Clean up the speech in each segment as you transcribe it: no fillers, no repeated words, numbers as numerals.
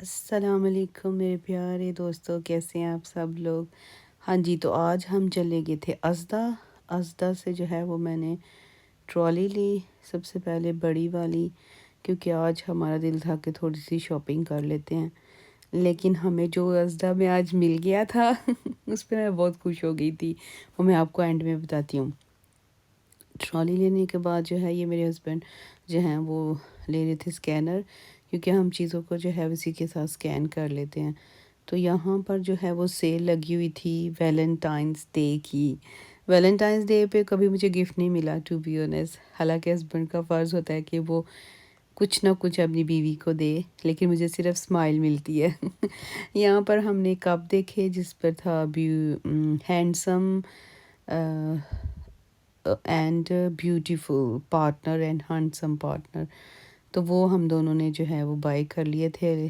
अस्सलाम वालेकुम मेरे प्यारे दोस्तों, कैसे हैं आप सब लोग। हाँ जी, तो आज हम चले गए थे अज़दा। अज़दा से जो है वो मैंने ट्रॉली ली, सबसे पहले बड़ी वाली, क्योंकि आज हमारा दिल था कि थोड़ी सी शॉपिंग कर लेते हैं। लेकिन हमें जो अज़दा में आज मिल गया था उस पे मैं बहुत खुश हो गई थी। वो मैं आपको एंड में बताती हूँ। ट्रॉली लेने के बाद जो है ये मेरे हस्बैंड जो हैं वो ले रहे थे स्कैनर, क्योंकि हम चीज़ों को जो है उसी के साथ स्कैन कर लेते हैं। तो यहाँ पर जो है वो सेल लगी हुई थी वैलेंटाइंस डे की। वैलेंटाइंस डे पे कभी मुझे गिफ्ट नहीं मिला टू बी ऑनेस्ट, हालांकि हस्बैंड का फ़र्ज़ होता है कि वो कुछ ना कुछ अपनी बीवी को दे, लेकिन मुझे सिर्फ स्माइल मिलती है। यहाँ पर हमने कप देखे जिस पर था handsome and beautiful partner and handsome partner. तो वो हम दोनों ने जो है वो बाय कर लिए थे,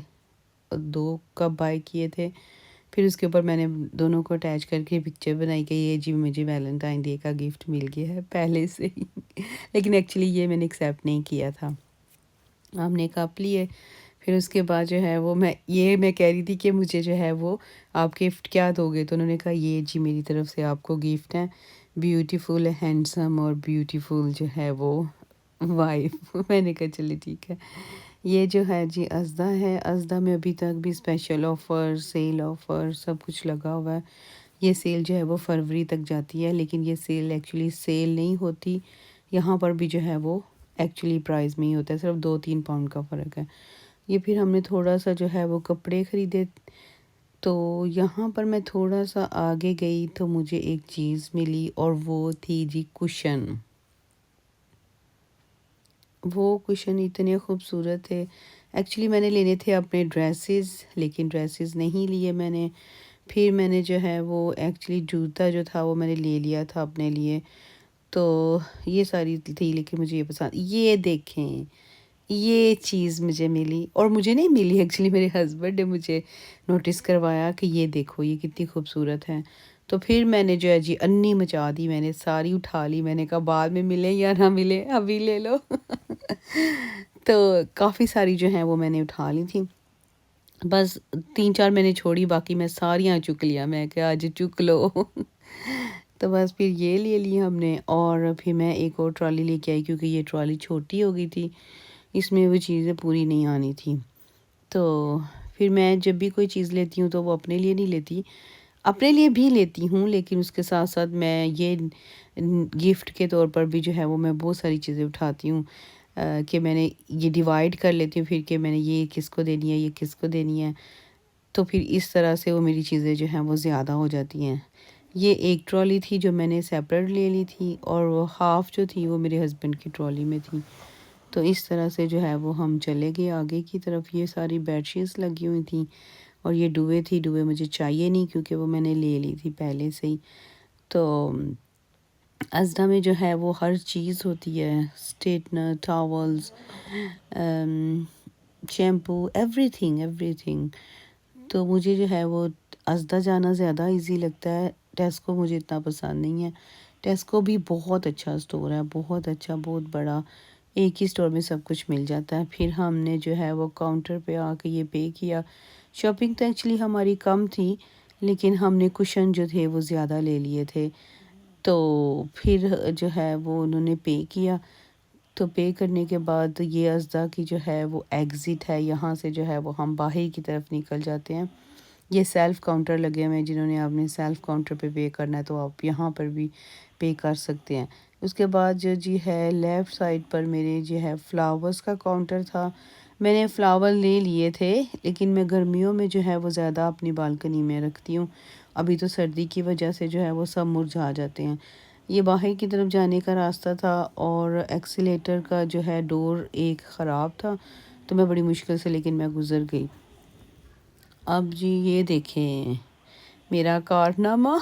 2 कप बाय किए थे। फिर उसके ऊपर मैंने दोनों को अटैच करके पिक्चर बनाई कि ये जी मुझे वैलेंटाइन डे का गिफ्ट मिल गया है पहले से ही। लेकिन एक्चुअली ये मैंने एक्सेप्ट नहीं किया था। हमने कप लिए, फिर उसके बाद जो है वो मैं कह रही थी कि मुझे जो है वो आप गिफ्ट क्या दोगे, तो उन्होंने कहा ये जी मेरी तरफ से आपको गिफ्ट है, ब्यूटीफुल हैंडसम और ब्यूटीफुल जो है वो वाइफ। मैंने कहा चलिए ठीक है। ये जो है जी अज़दा है। अज़दा में अभी तक भी स्पेशल ऑफ़र, सेल ऑफ़र सब कुछ लगा हुआ है। ये सेल जो है वो फरवरी तक जाती है, लेकिन ये सेल एक्चुअली सेल नहीं होती। यहाँ पर भी जो है वो एक्चुअली प्राइस में ही होता है, सिर्फ 2-3 पाउंड का फ़र्क है। ये फिर हमने थोड़ा-सा जो है वो कपड़े ख़रीदे। तो यहाँ पर मैं थोड़ा-सा आगे गई तो मुझे एक चीज़ मिली और वो थी जी कुशन। वो कुशन इतने खूबसूरत थे। एक्चुअली मैंने लेने थे अपने ड्रेसेस, लेकिन ड्रेसेस नहीं लिए मैंने। फिर मैंने जो है वो एक्चुअली जूता जो था वो मैंने ले लिया था अपने लिए। तो ये सारी थी, लेकिन मुझे ये पसंद, ये देखें, ये चीज़ मुझे मिली और मुझे नहीं मिली एक्चुअली, मेरे हस्बैंड ने मुझे नोटिस करवाया कि ये देखो ये कितनी खूबसूरत है। तो फिर मैंने जो है जी अन्नी मचा दी, मैंने सारी उठा ली। मैंने कहा बाद में मिले या ना मिले अभी ले लो। तो काफ़ी सारी जो हैं वो मैंने उठा ली थी। बस 3-4 मैंने छोड़ी, बाकी मैं सारियाँ चुक लिया। मैं कहा आज चुक लो। तो बस फिर ये ले ली हमने और फिर मैं एक और ट्रॉली लेके आई, क्योंकि ये ट्रॉली छोटी हो गई थी, इसमें वो चीज़ें पूरी नहीं आनी थी। तो फिर मैं जब भी कोई चीज़ लेती हूँ तो वो अपने लिए नहीं लेती, अपने लिए भी लेती हूँ, लेकिन उसके साथ-साथ मैं ये गिफ्ट के तौर पर भी जो है वो मैं बहुत सारी चीज़ें उठाती हूँ, कि मैंने ये डिवाइड कर लेती हूँ फिर कि मैंने ये किसको देनी है, ये किसको देनी है। तो फिर इस तरह से वो मेरी चीज़ें जो हैं वो ज़्यादा हो जाती हैं। ये एक ट्रॉली थी जो मैंने सेपरेट ले ली थी और वो हाफ़ जो थी वो मेरे हस्बैंड की ट्रॉली में थी। तो इस तरह से जो है वो हम चले गए आगे की तरफ। ये सारी बेडशीट्स लगी हुई थी और ये दुएँ थी, दुएँ मुझे चाहिए नहीं क्योंकि वो मैंने ले ली थी पहले से ही। तो अज़दा में जो है वो हर चीज़ होती है, स्ट्रेटनर, टॉवल्स, अम, शैम्पू, एवरीथिंग, एवरीथिंग। तो मुझे जो है वो अज़दा जाना ज़्यादा ईज़ी लगता है, टेस्को मुझे इतना पसंद नहीं है। टेस्को भी बहुत अच्छा स्टोर है, बहुत अच्छा, बहुत बड़ा, एक ही स्टोर में सब कुछ मिल जाता है। फिर हमने जो है वो काउंटर पे आके ये पे किया। शॉपिंग तो एक्चुअली हमारी कम थी, लेकिन हमने कुशन जो थे वो ज़्यादा ले लिए थे। तो फिर जो है वो उन्होंने पे किया। तो पे करने के बाद ये अज़दा की जो है वो एग्ज़िट है, यहाँ से जो है वो हम बाहर की तरफ निकल जाते हैं। ये सेल्फ़ काउंटर लगे हुए हैं, जिन्होंने आपने सेल्फ़ काउंटर पे करना है तो आप यहाँ पर भी पे कर सकते हैं। उसके बाद जो जी है लेफ़्ट साइड पर मेरे जो है फ्लावर्स का काउंटर था। मैंने फ्लावर ले लिए थे, लेकिन मैं गर्मियों में जो है वो ज़्यादा अपनी बालकनी में रखती हूँ। अभी तो सर्दी की वजह से जो है वो सब मुरझा जाते हैं। ये बाहर की तरफ जाने का रास्ता था और एक्सीलेटर का जो है डोर एक ख़राब था, तो मैं बड़ी मुश्किल से, लेकिन मैं गुज़र गई। अब जी ये देखें मेरा कारनामा।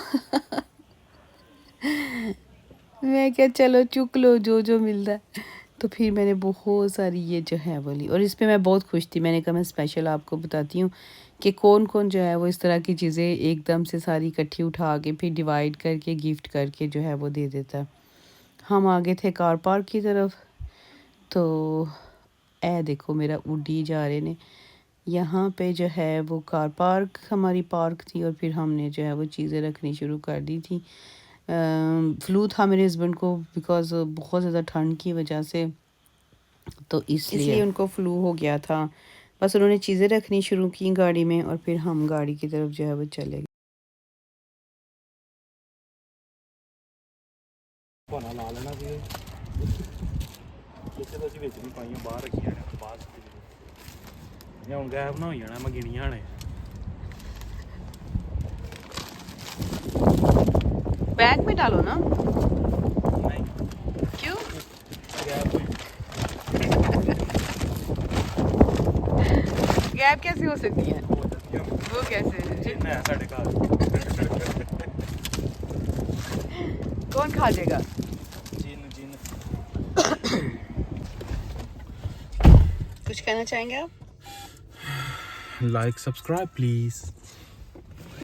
मैं क्या चलो चुक लो जो मिलता है। तो फिर मैंने बहुत सारी ये जो है वो ली और इस पे मैं बहुत खुश थी। मैंने कहा मैं स्पेशल आपको बताती हूँ कि कौन-कौन जो है वो इस तरह की चीज़ें एकदम से सारी इकट्ठी उठा के फिर डिवाइड करके गिफ्ट करके जो है वो दे देता है। हम आगे थे कार पार्क की तरफ। तो ए देखो मेरा उड्डी जा रहे ने। यहाँ पे जो है वो कार पार्क हमारी पार्क थी और फिर हमने जो है वो चीज़ें रखनी शुरू कर दी थी। फ्लू था मेरे हस्बैंड को बिकॉज़ बहुत ज़्यादा ठंड की वजह से, तो इसलिए उनको फ्लू हो गया था। बस उन्होंने चीज़ें रखनी शुरू की गाड़ी में और फिर हम गाड़ी की तरफ जो है वो चले गए। ਭਾਣਾ ਲਾ ਲੈਣਾ ਸੀ ਇੱਥੇ ਤਾਂ ਅਸੀਂ ਵਿੱਚ ਨਹੀਂ ਪਾਈਆਂ ਬਾਹਰ ਰੱਖੀਆਂ ਨੇ ਬਾਹਰ ਇਹ ਹੁਣ ਗਾਇਬ ਨਾ ਹੋ ਜਾਣਾ ਮੈਂ ਗਿਣੀਆਂ ਨੇ बैग में डालो ना। नहीं क्यों? गैप गैप कैसे हो सकती है? हो जाती है वो कैसे? जिन्न है साढ़े घर कौन खा जाएगा? जिन जिन कुछ कहना चाहेंगे आप? like subscribe please